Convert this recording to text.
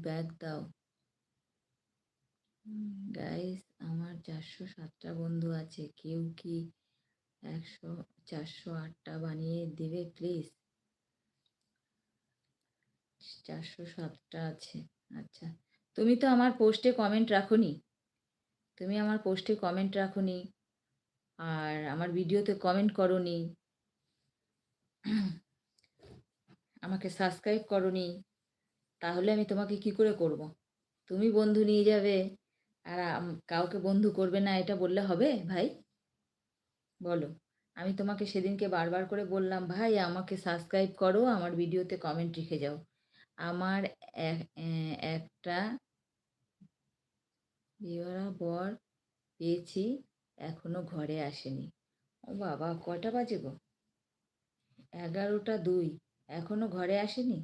Bag দাও। Guys, আমার 407টা বন্ধু আছে, কেউ কি 408টা বানিয়ে দেবে প্লিজ? 407টা আছে। আচ্ছা, তুমি তো আমার পোস্টে কমেন্ট রাখোনি, তুমি আমার পোস্টে কমেন্ট রাখোনি, আর আমার ভিডিওতে কমেন্ট করোনি, আমাকে সাবস্ক্রাইব করোনি, তাহলে আমি তোমাকে কি করে করব? তুমি বন্ধু নিয়ে যাবে আর কাউকে বন্ধু করবে না, এটা বললে হবে ভাই? বলো। আমি তোমাকে সেদিনকে বারবার করে বললাম, ভাই আমাকে সাবস্ক্রাইব করো, আমার ভিডিওতে কমেন্ট রেখে যাও। আমার একটা বিয়েরা বর পেয়েছি, এখনো ঘরে আসেনি। ও বাবা, কয়টা বাজে গো? 11টা 2, এখনো ঘরে আসেনি।